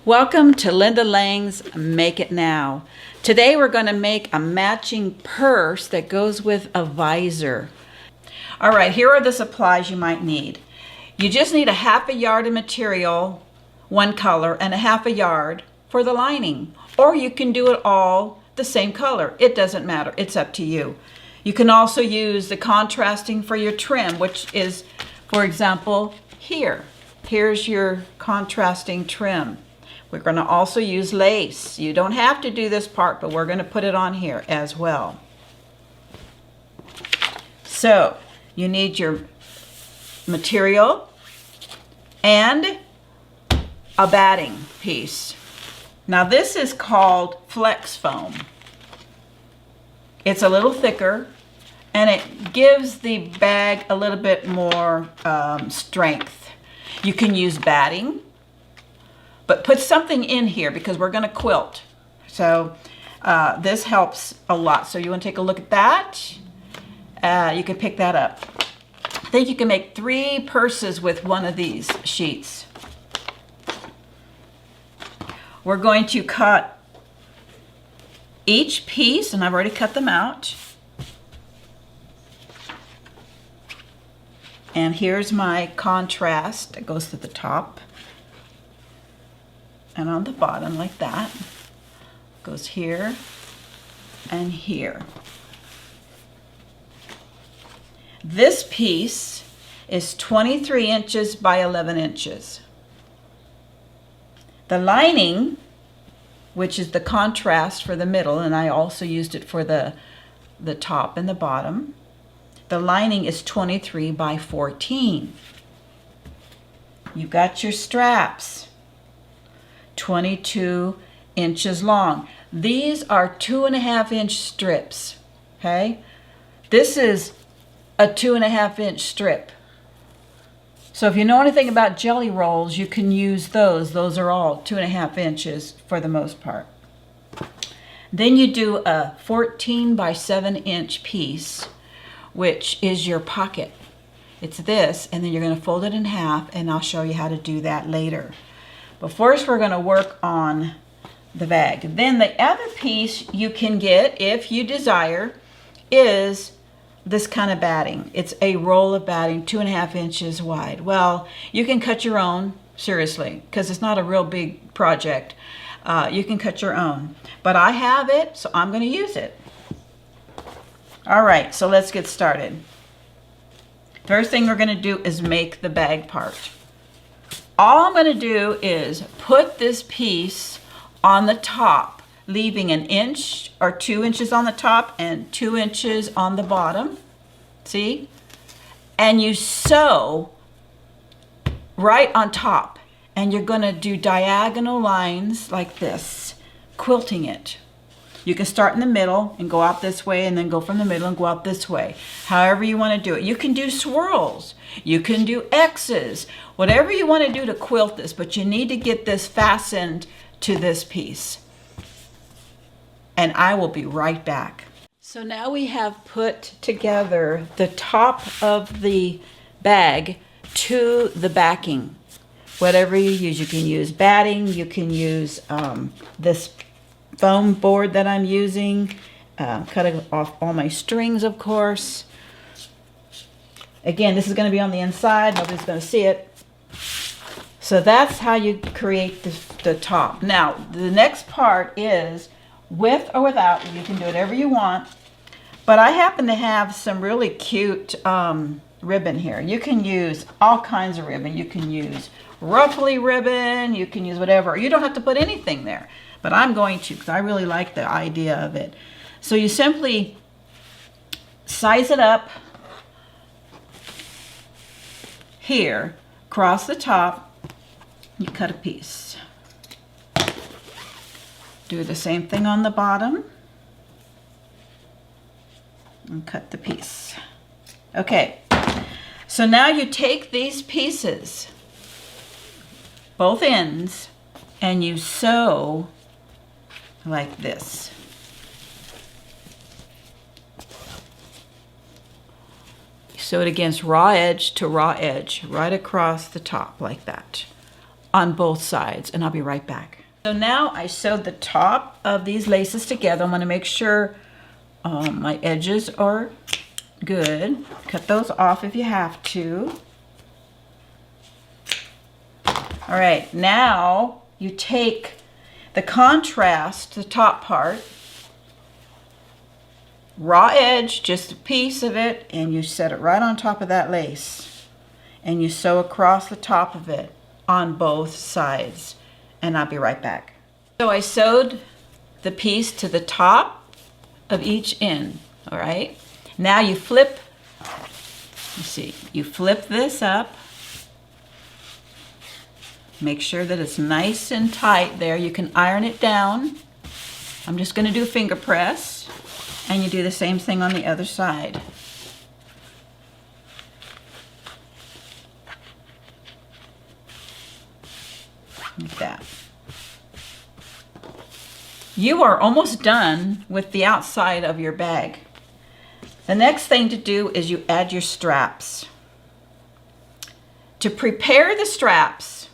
Welcome to Linda Lang's Make It Now. Today we're going to make a matching purse that goes with a visor. All right, here are the supplies you might need. You just need a half a yard of material, one color, and a half a yard for the lining. Or you can do it all the same color. It doesn't matter. It's up to you. You can also use the contrasting for your trim, which is, for example, here. Here's your contrasting trim. We're going to also use lace. You don't have to do this part, but we're going to put it on here as well. So you need your material and a batting piece. Now this is called flex foam. It's a little thicker and it gives the bag a little bit more strength. You can use batting, but put something in here because we're going to quilt. So this helps a lot. So you want to take a look at that. You can pick that up. I think you can make 3 purses with one of these sheets. We're going to cut each piece, and I've already cut them out. And here's my contrast that goes to the top. And on the bottom like that. Goes here and here. This piece is 23 inches by 11 inches. The lining, which is the contrast for the middle, and I also used it for the top and the bottom. The lining is 23 by 14. You've got your straps, 22 inches long. These are 2.5 inch strips, okay? This is a 2.5 inch strip. So if you know anything about jelly rolls, you can use those. Those are all 2.5 inches for the most part. Then you do a 14 by 7 inch piece, which is your pocket. It's this, and then you're going to fold it in half, and I'll show you how to do that later. But first we're going to work on the bag. Then the other piece you can get, if you desire, is this kind of batting. It's a roll of batting, 2.5 inches wide. Well, you can cut your own, seriously, because it's not a real big project. You can cut your own. But I have it, so I'm going to use it. All right, so let's get started. First thing we're going to do is make the bag part. All I'm going to do is put this piece on the top, leaving 1 inch or 2 inches on the top and 2 inches on the bottom. See? And you sew right on top. And you're going to do diagonal lines like this, quilting it. You can start in the middle and go out this way, and then go from the middle and go out this way. However you want to do it. You can do swirls. You can do X's. Whatever you want to do to quilt this, but you need to get this fastened to this piece. And I will be right back. So now we have put together the top of the bag to the backing. Whatever you use. You can use batting. You can use this foam board that I'm using. Cutting off all my strings, of course. Again, this is going to be on the inside. Nobody's going to see it. So that's how you create the top. Now, the next part is with or without. You can do whatever you want. But I happen to have some really cute ribbon here. You can use all kinds of ribbon. You can use ruffly ribbon. You can use whatever. You don't have to put anything there. But I'm going to, because I really like the idea of it. So you simply size it up here, across the top. You cut a piece. Do the same thing on the bottom. And cut the piece. Okay, so now you take these pieces, both ends, and you sew like this. Sew it against raw edge to raw edge, right across the top like that. on both sides, and I'll be right back. So now I sewed the top of these laces together. I'm going to make sure my edges are good. Cut those off if you have to. All right, now you take the contrast, the top part, raw edge, just a piece of it, and you set it right on top of that lace. And you sew across the top of it on both sides. And I'll be right back. So I sewed the piece to the top of each end, all right? Now you flip, you see, you flip this up. Make sure that it's nice and tight there. You can iron it down. I'm just gonna do finger press, and you do the same thing on the other side. Like that. You are almost done with the outside of your bag. The next thing to do is you add your straps. To prepare the straps,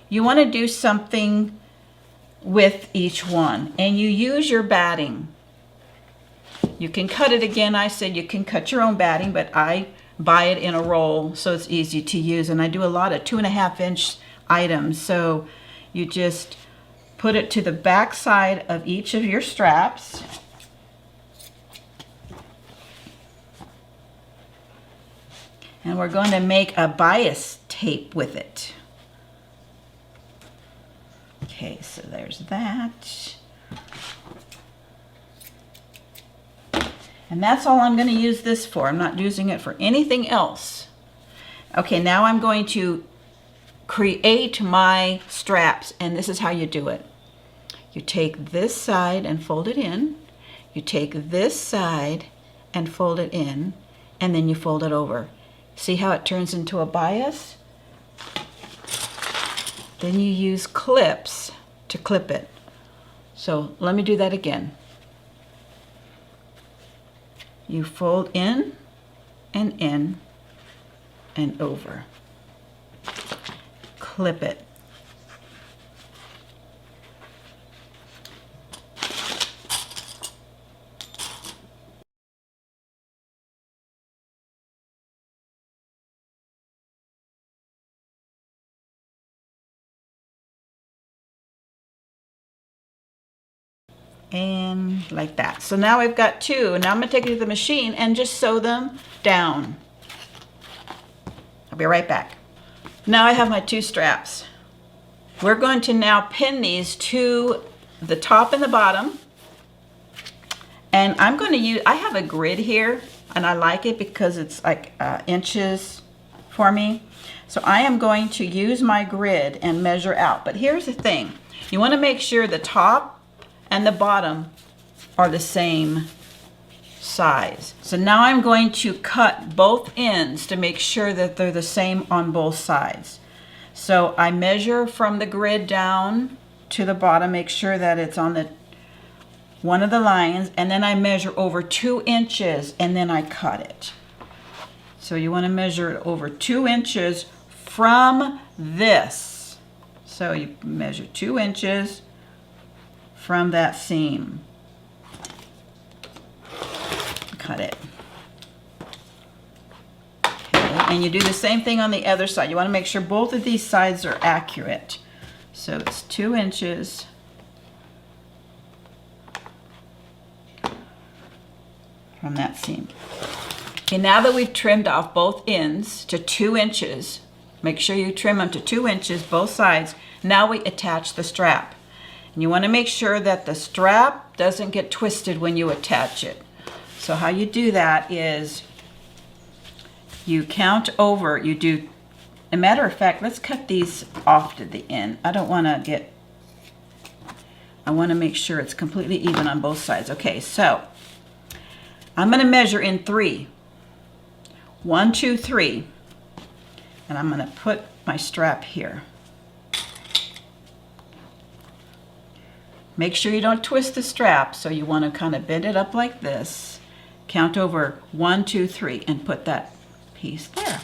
you want to do something with each one, and you use your batting. You can cut it again. I said you can cut your own batting, but I buy it in a roll so it's easy to use, and I do a lot of 2.5-inch items. So you just put it to the back side of each of your straps. And we're going to make a bias tape with it. Okay, so there's that. And that's all I'm going to use this for. I'm not using it for anything else. Okay, now I'm going to create my straps, and this is how you do it. You take this side and fold it in. You take this side and fold it in, and then you fold it over. See how it turns into a bias? Then you use clips to clip it. So let me do that again. You fold in and over. Clip it. And like that. So now I've got two. Now I'm going to take it to the machine and just sew them down. I'll be right back. Now I have my two straps. We're going to now pin these to the top and the bottom. And I'm going to use, I have a grid here, and I like it because it's like inches for me. So I am going to use my grid and measure out. But here's the thing. You want to make sure the top and the bottom are the same size. So now I'm going to cut both ends to make sure that they're the same on both sides. So I measure from the grid down to the bottom, make sure that it's on the one of the lines, and then I measure over 2 inches, and then I cut it. So you want to measure it over 2 inches from this. So you measure 2 inches from that seam. Cut it. Okay, and you do the same thing on the other side. You want to make sure both of these sides are accurate. So it's 2 inches from that seam. Okay, now that we've trimmed off both ends to 2 inches, make sure you trim them to 2 inches, both sides. Now we attach the strap. And you want to make sure that the strap doesn't get twisted when you attach it. So how you do that is you count over, you do, a matter of fact, let's cut these off to the end. I don't want to get, I want to make sure it's completely even on both sides. Okay, so I'm going to measure in 3. 1, 2, 3. And I'm going to put my strap here. Make sure you don't twist the strap, so you want to kind of bend it up like this. Count over 1, 2, 3, and put that piece there.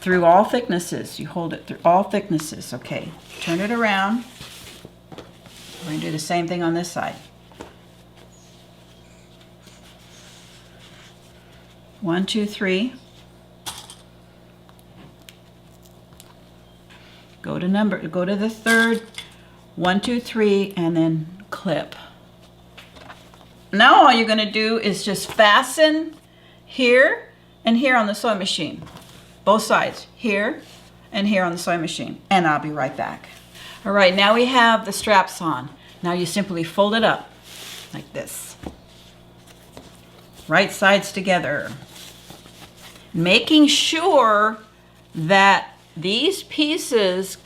through all thicknesses. You hold it through all thicknesses. Okay, turn it around. We're going to do the same thing on this side. 1, 2, 3. Go to the third. 1, 2, 3, and then clip. Now all you're going to do is just fasten here and here on the sewing machine. Both sides, here and here on the sewing machine. And I'll be right back. All right, now we have the straps on. Now you simply fold it up like this. Right sides together. Making sure that these pieces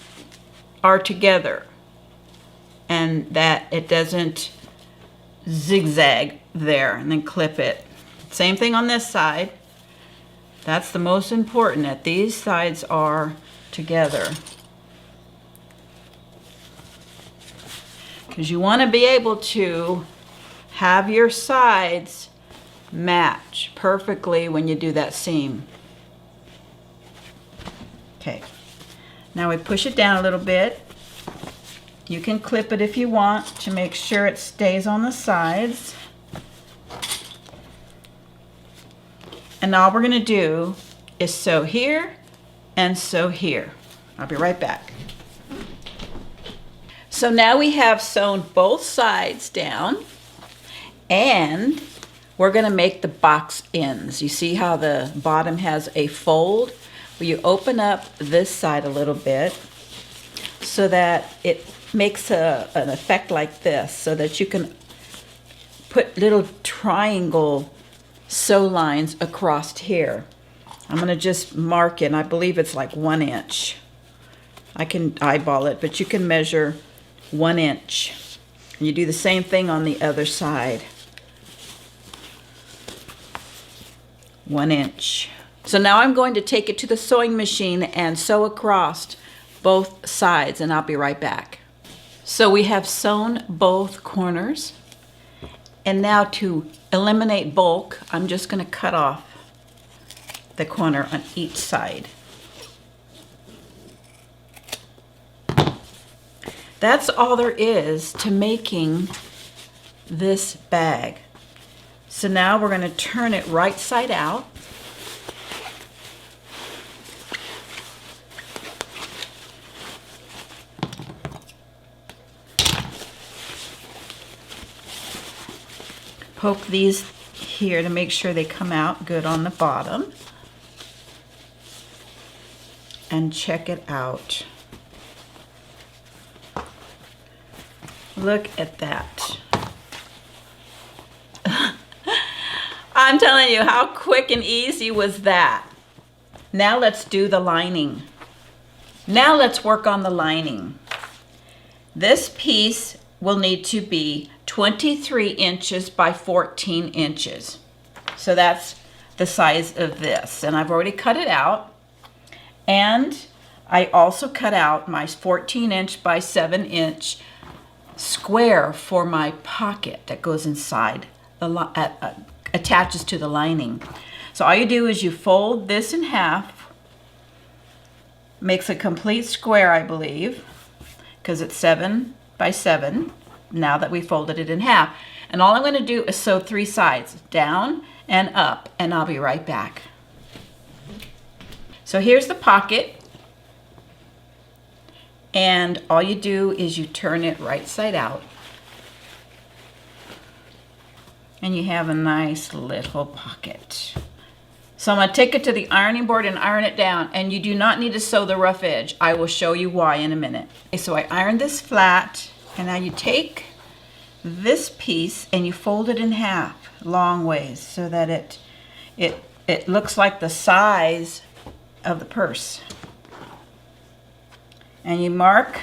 are together and that it doesn't zigzag there, and then clip it. Same thing on this side. That's the most important, that these sides are together. Because you want to be able to have your sides match perfectly when you do that seam. Okay, now we push it down a little bit. You can clip it if you want to make sure it stays on the sides. And all we're going to do is sew here and sew here. I'll be right back. So now we have sewn both sides down, and we're going to make the box ends. You see how the bottom has a fold? Well, you open up this side a little bit so that it makes an effect like this, so that you can put little triangle sew lines across here. I'm going to just mark it, and I believe it's like 1 inch. I can eyeball it, but you can measure 1 inch. And you do the same thing on the other side. 1 inch. So now I'm going to take it to the sewing machine and sew across both sides, and I'll be right back. So we have sewn both corners, and now to eliminate bulk, I'm just going to cut off the corner on each side. That's all there is to making this bag. So now we're going to turn it right side out. Poke these here to make sure they come out good on the bottom. And check it out. Look at that. I'm telling you, how quick and easy was that? Now let's do the lining. Now let's work on the lining. This piece will need to be 23 inches by 14 inches. So that's the size of this. And I've already cut it out. And I also cut out my 14 inch by 7 inch square for my pocket that goes inside, attaches to the lining. So all you do is you fold this in half, makes a complete square, I believe, because it's 7 by 7 now that we folded it in half. And all I'm going to do is sew 3 sides, down and up, and I'll be right back. So here's the pocket, and all you do is you turn it right side out, and you have a nice little pocket. So I'm going to take it to the ironing board and iron it down, and you do not need to sew the rough edge. I will show you why in a minute. Okay, so I ironed this flat, and now you take this piece and you fold it in half long ways so that it looks like the size of the purse. And you mark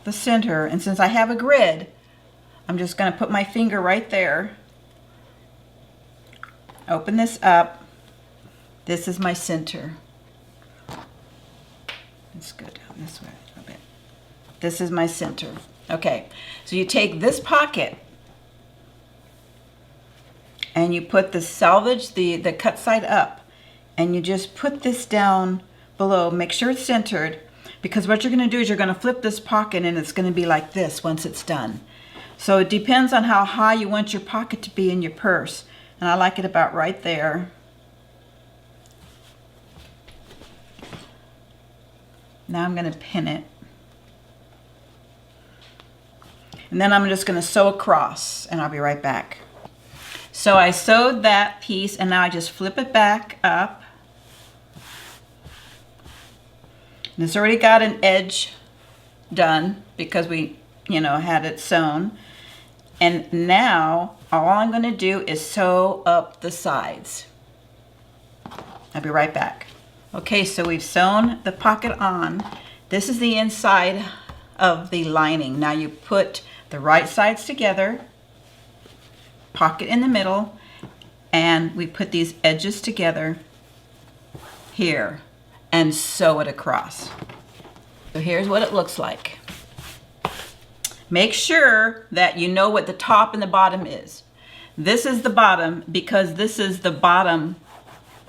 the center, and since I have a grid, I'm just going to put my finger right there. Open this up. This is my center. Let's go down this way a little bit. This is my center. Okay, so you take this pocket and you put the selvage, the cut side up, and you just put this down below. Make sure it's centered, because what you're going to do is you're going to flip this pocket and it's going to be like this once it's done. So it depends on how high you want your pocket to be in your purse. And I like it about right there. Now I'm going to pin it. And then I'm just going to sew across, and I'll be right back. So I sewed that piece, and now I just flip it back up. And it's already got an edge done because we, had it sewn. And now all I'm going to do is sew up the sides. I'll be right back. Okay, so we've sewn the pocket on. This is the inside of the lining. Now you put the right sides together, pocket in the middle, and we put these edges together here and sew it across. So here's what it looks like. Make sure that you know what the top and the bottom is. This is the bottom because this is the bottom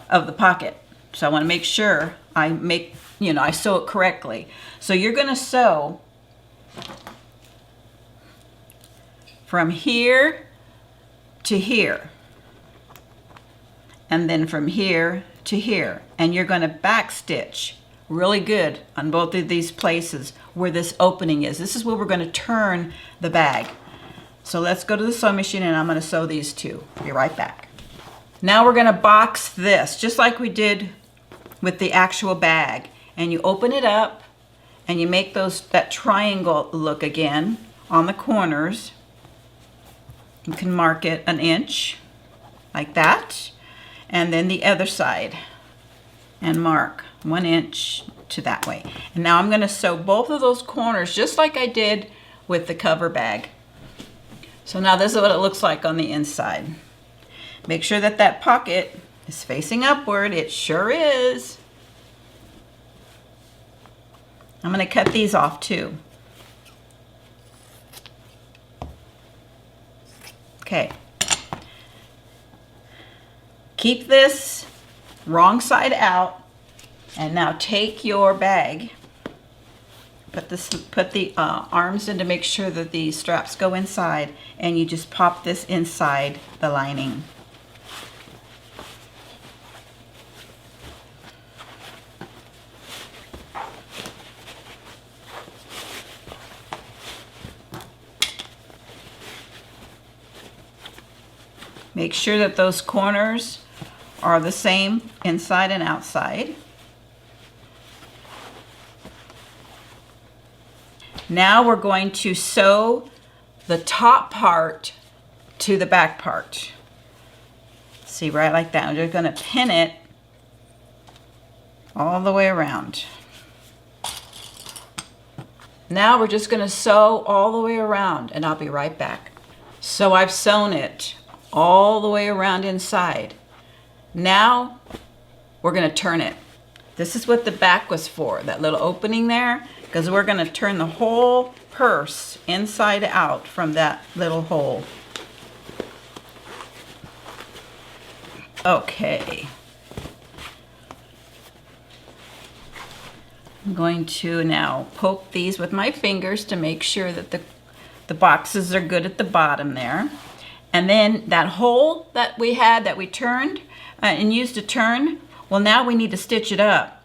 of the pocket. So I want to make sure I sew it correctly. So you're going to sew from here to here, and then from here to here, and you're going to back stitch really good on both of these places where this opening is. This is where we're going to turn the bag. So let's go to the sewing machine, and I'm going to sew these two. Be right back. Now we're going to box this just like we did with the actual bag, and you open it up and you make that triangle look again on the corners. You can mark it 1 inch like that, and then the other side and mark 1 inch to that way. And now I'm going to sew both of those corners just like I did with the cover bag. So now this is what it looks like on the inside. Make sure that that pocket is facing upward. It sure is. I'm going to cut these off too. Okay. Keep this wrong side out, and now take your bag, put the arms in to make sure that the straps go inside, and you just pop this inside the lining. Make sure that those corners are the same inside and outside. Now we're going to sew the top part to the back part. See, right like that. We're just going to pin it all the way around. Now we're just going to sew all the way around, and I'll be right back. So I've sewn it all the way around inside. Now we're going to turn it. This is what the back was for, that little opening there, because we're going to turn the whole purse inside out from that little hole. Okay. I'm going to now poke these with my fingers to make sure that the boxes are good at the bottom there. And then that hole that we had that we turned and used to turn, well, now we need to stitch it up.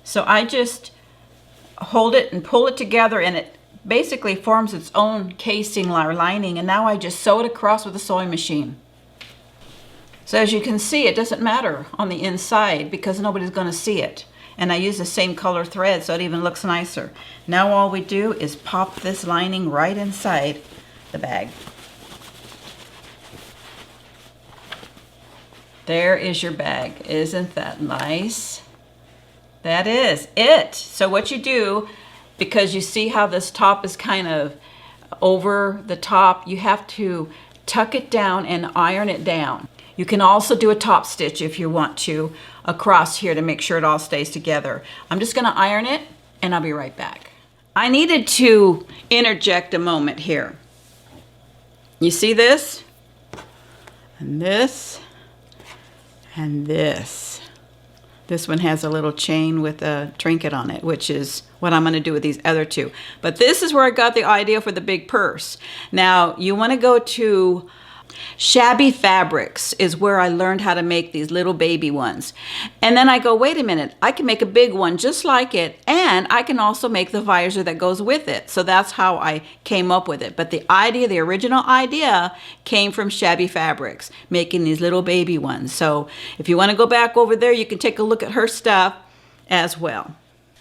So I just hold it and pull it together, and it basically forms its own casing or lining, and now I just sew it across with a sewing machine. So as you can see, it doesn't matter on the inside because nobody's going to see it. And I use the same color thread so it even looks nicer. Now all we do is pop this lining right inside the bag. There is your bag. Isn't that nice? That is it. So what you do, because you see how this top is kind of over the top, you have to tuck it down and iron it down. You can also do a top stitch if you want to across here to make sure it all stays together. I'm just going to iron it, and I'll be right back. I needed to interject a moment here. You see this? And this? And this. This one has a little chain with a trinket on it, which is what I'm going to do with these other two. But this is where I got the idea for the big purse. Now, you want to go to Shabby Fabrics is where I learned how to make these little baby ones. And then I go, wait a minute, I can make a big one just like it, and I can also make the visor that goes with it. So that's how I came up with it. But the idea, the original idea, came from Shabby Fabrics, making these little baby ones. So if you want to go back over there, you can take a look at her stuff as well.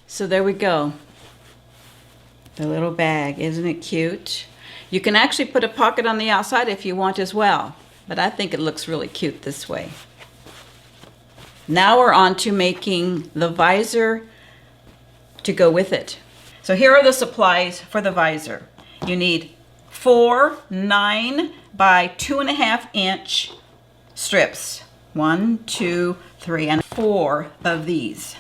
So there we go. The little bag, isn't it cute? You can actually put a pocket on the outside if you want as well, but I think it looks really cute this way. Now we're on to making the visor to go with it. So here are the supplies for the visor. You need 4 9 by 2.5 inch strips. 1, 2, 3, and 4 of these.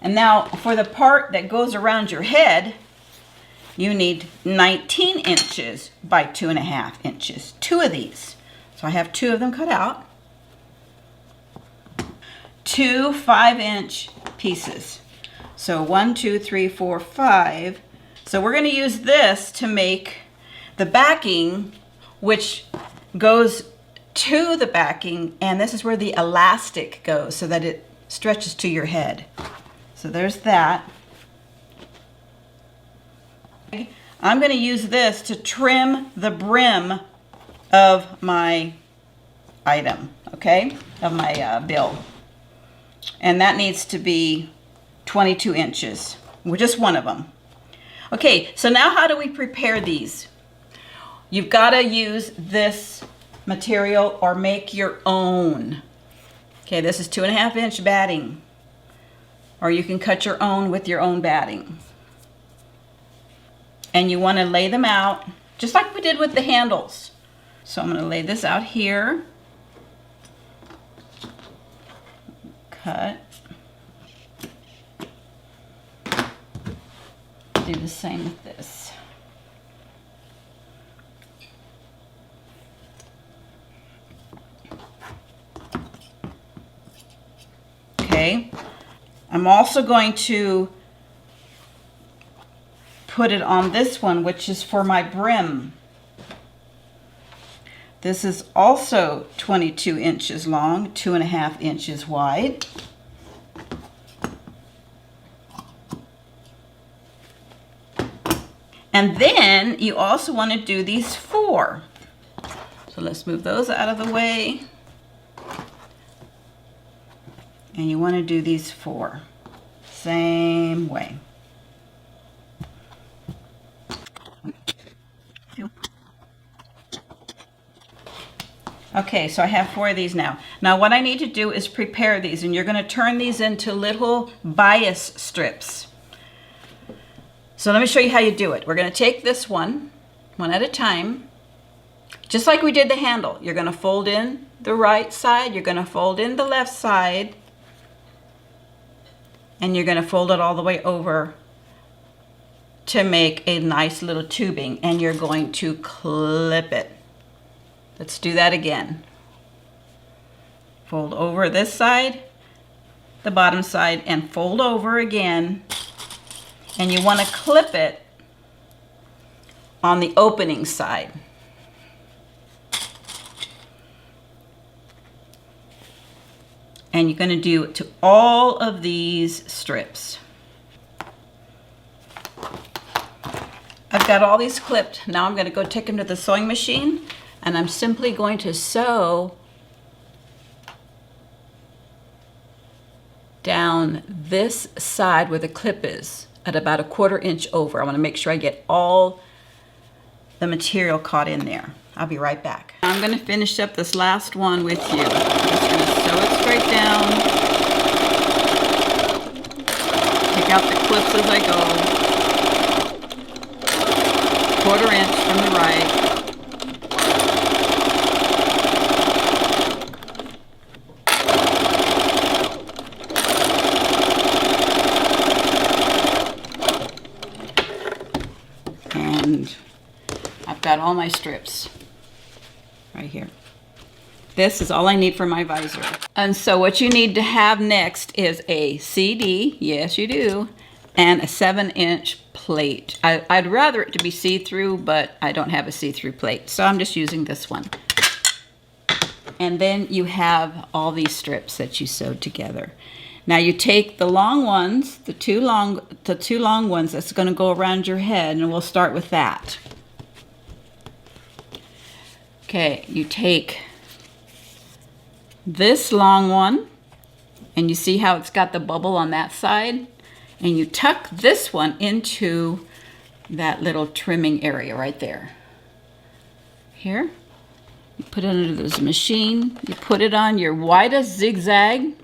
And now for the part that goes around your head, you need 19 inches by 2.5 inches. 2 of these. So I have 2 of them cut out. 2 5-inch pieces. So 1, 2, 3, 4, 5. So we're going to use this to make the backing, which goes to the backing, and this is where the elastic goes so that it stretches to your head. So there's that. I'm going to use this to trim the brim of my item, okay, of my bill. And that needs to be 22 inches, just one of them. Okay, so now how do we prepare these? You've got to use this material or make your own. Okay, this is 2.5 inch batting, or you can cut your own with your own batting. And you want to lay them out just like we did with the handles. So I'm going to lay this out here. Cut. Do the same with this. Okay. I'm also going to put it on this one, which is for my brim. This is also 22 inches long, 2.5 inches wide. And then you also want to do these 4. So let's move those out of the way. And you want to do these 4. Same way. Okay, so I have 4 of these now. Now what I need to do is prepare these, and you're going to turn these into little bias strips. So let me show you how you do it. We're going to take this one at a time, just like we did the handle. You're going to fold in the right side, you're going to fold in the left side, and you're going to fold it all the way over to make a nice little tubing, and you're going to clip it. Let's do that again. Fold over this side, the bottom side, and fold over again. And you want to clip it on the opening side. And you're going to do it to all of these strips. I've got all these clipped. Now I'm going to go take them to the sewing machine. And I'm simply going to sew down this side where the clip is at about 1/4 inch over. I want to make sure I get all the material caught in there. I'll be right back. I'm going to finish up this last one with you. I'm just going to sew it straight down. Take out the clips as I go. 1/4 inch from the right. And I've got all my strips right here. this is all I need for my visor. And so what you need to have next is a CD, yes you do, and a 7-inch plate. I'd rather it to be see-through, but I don't have a see-through plate, so I'm just using this one. And then you have all these strips that you sewed together. Now you take the long ones, the two long ones that's going to go around your head, and we'll start with that. Okay, you take this long one, and you see how it's got the bubble on that side, and you tuck this one into that little trimming area right there. Here, you put it under this machine, you put it on your widest zigzag.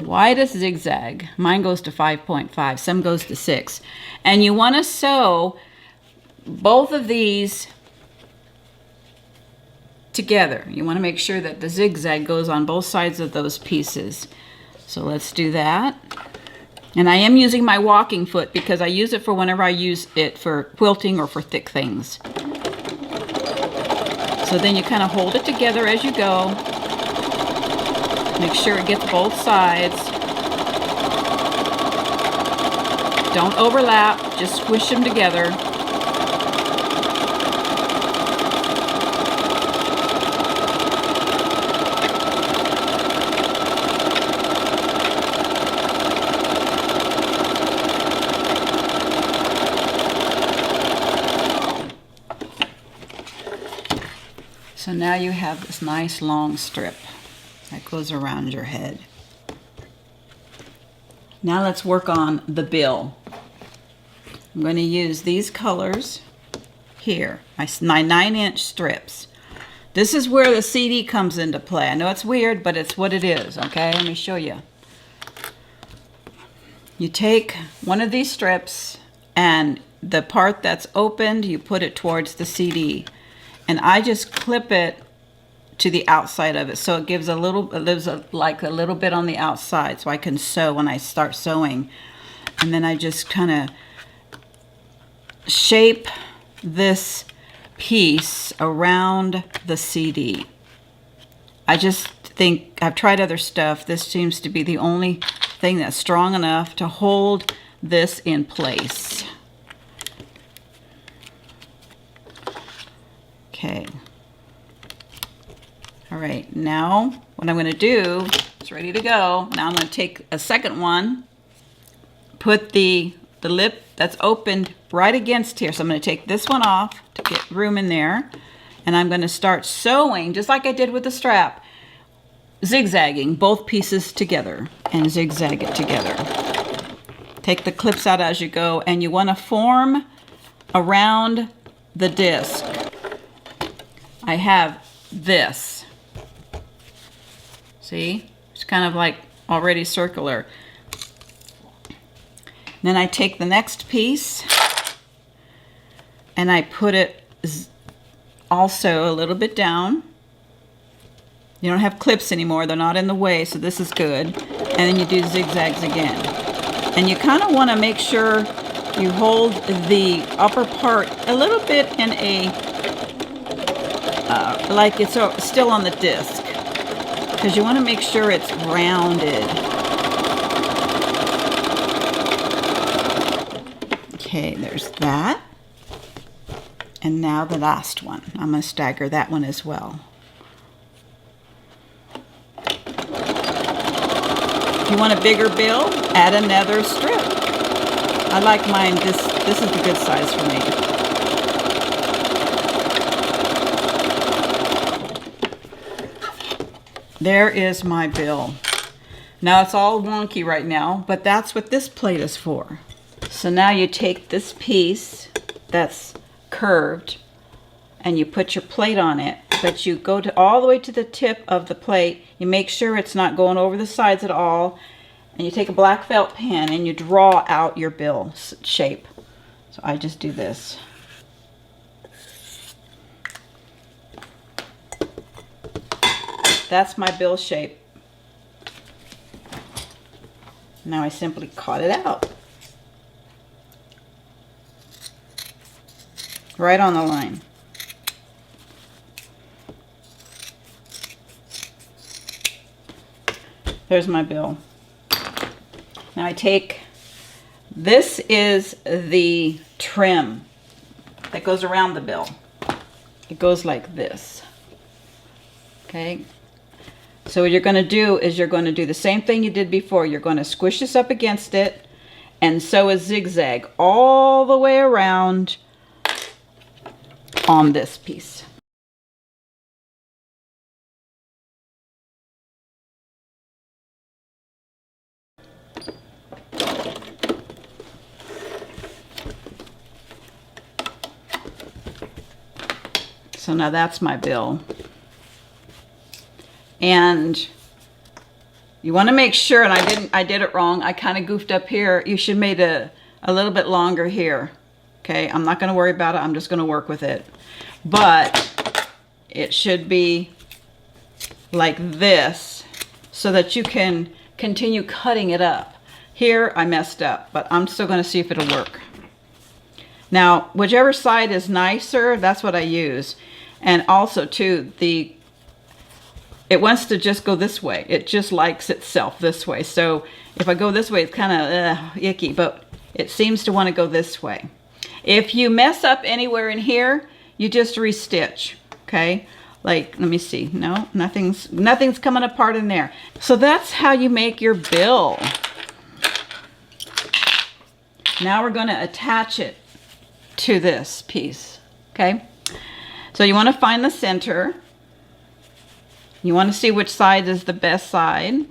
Widest zigzag. Mine goes to 5.5, some goes to 6. And you want to sew both of these together. You want to make sure that the zigzag goes on both sides of those pieces. So let's do that. And I am using my walking foot because I use it for whenever I use it for quilting or for thick things. So then you kind of hold it together as you go. Make sure it gets both sides. Don't overlap, just squish them together. So now you have this nice long strip that goes around your head. Now let's work on the bill. I'm going to use these colors here, my 9-inch strips. This is where the CD comes into play. I know it's weird, but it's what it is, okay? Let me show you. You take one of these strips, and the part that's opened, you put it towards the CD. And I just clip it to the outside of it, so it gives a little, like a little bit on the outside, so I can sew when I start sewing. And then I just kind of shape this piece around the CD. I just think, I've tried other stuff, this seems to be the only thing that's strong enough to hold this in place. Okay. All right, now what I'm going to do, it's ready to go. Now I'm going to take a second one, put the lip that's opened right against here. So I'm going to take this one off to get room in there. And I'm going to start sewing, just like I did with the strap, zigzagging both pieces together and zigzag it together. Take the clips out as you go, and you want to form around the disc. I have this. See? It's kind of like already circular. Then I take the next piece and I put it also a little bit down. You don't have clips anymore, they're not in the way, so this is good. And then you do zigzags again. And you kind of want to make sure you hold the upper part a little bit in a, like it's still on the disc. Because you want to make sure it's rounded. Okay, there's that. And now the last one. I'm going to stagger that one as well. If you want a bigger bill, add another strip. I like mine, this is the good size for me. There is my bill. Now it's all wonky right now, but that's what this plate is for. So now you take this piece that's curved and you put your plate on it, but you go to all the way to the tip of the plate. You make sure it's not going over the sides at all, and you take a black felt pen and you draw out your bill shape. So I just do this. That's my bill shape. Now I simply cut it out. Right on the line. There's my bill. Now I take, this is the trim that goes around the bill. It goes like this. Okay. So what you're going to do is you're going to do the same thing you did before. You're going to squish this up against it and sew a zigzag all the way around on this piece. So now that's my bill. And you want to make sure, and I did it wrong. I kind of goofed up here. You should make it a little bit longer here. Okay, I'm not going to worry about it. I'm just going to work with it. But it should be like this so that you can continue cutting it up. Here I messed up, but I'm still going to see if it'll work. Now, whichever side is nicer, that's what I use. And also too, it wants to just go this way. It just likes itself this way. So if I go this way, it's kind of icky, but it seems to want to go this way. If you mess up anywhere in here, you just restitch, okay? Like, let me see. No, nothing's coming apart in there. So that's how you make your bill. Now we're going to attach it to this piece, okay? So you want to find the center. You want to see which side is the best side.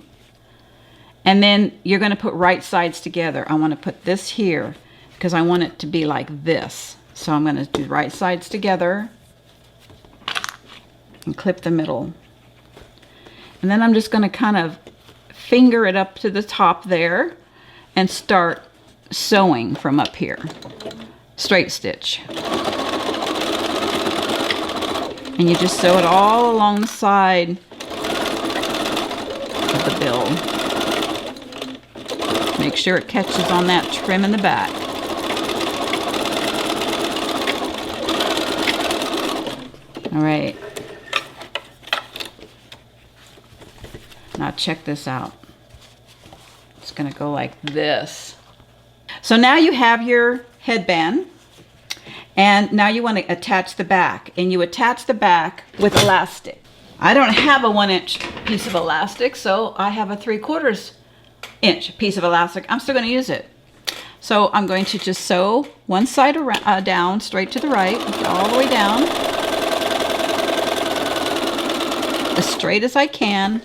And then you're going to put right sides together. I want to put this here because I want it to be like this. So I'm going to do right sides together and clip the middle. And then I'm just going to kind of finger it up to the top there and start sewing from up here. Straight stitch. And you just sew it all along the side of the bill. Make sure it catches on that trim in the back. All right. Now check this out. It's going to go like this. So now you have your headband. And now you want to attach the back, and you attach the back with elastic. I don't have a 1-inch piece of elastic, so I have a 3/4 inch piece of elastic. I'm still going to use it. So I'm going to just sew one side around, down, straight to the right, all the way down, as straight as I can.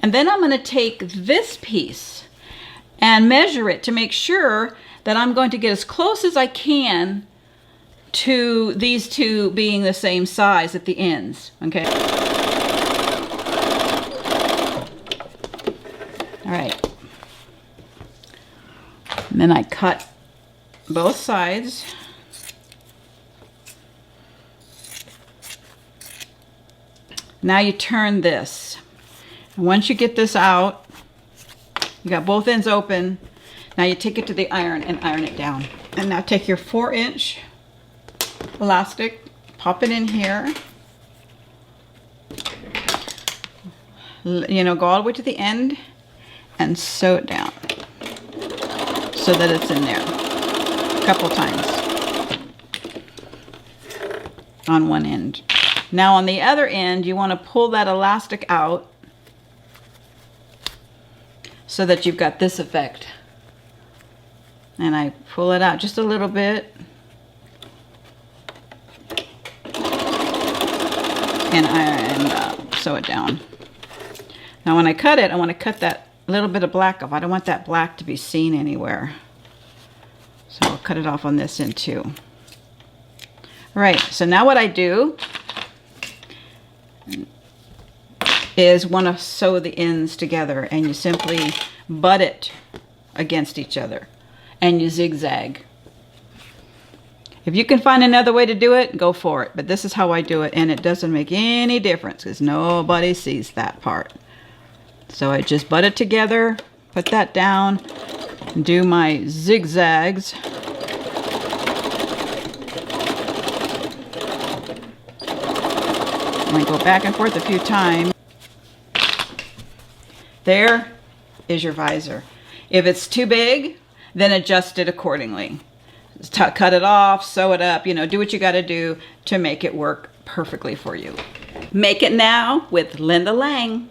And then I'm going to take this piece and measure it to make sure that I'm going to get as close as I can to these two being the same size at the ends, okay? All right. And then I cut both sides. Now you turn this. And once you get this out, you got both ends open. Now you take it to the iron and iron it down. And now take your 4-inch elastic, pop it in here, you know, go all the way to the end and sew it down so that it's in there a couple times on one end. Now on the other end, you want to pull that elastic out so that you've got this effect. And I pull it out just a little bit. And sew it down. Now when I cut it, I want to cut that little bit of black off. I don't want that black to be seen anywhere. So I'll cut it off on this end too. All right, so now what I do is want to sew the ends together, and you simply butt it against each other and you zigzag. If you can find another way to do it, go for it. But this is how I do it, and it doesn't make any difference because nobody sees that part. So I just butt it together, put that down, and do my zigzags. And I go back and forth a few times. There is your visor. If it's too big, then adjust it accordingly. Cut it off, sew it up, do what you got to do to make it work perfectly for you. Make it now with Linda Lang.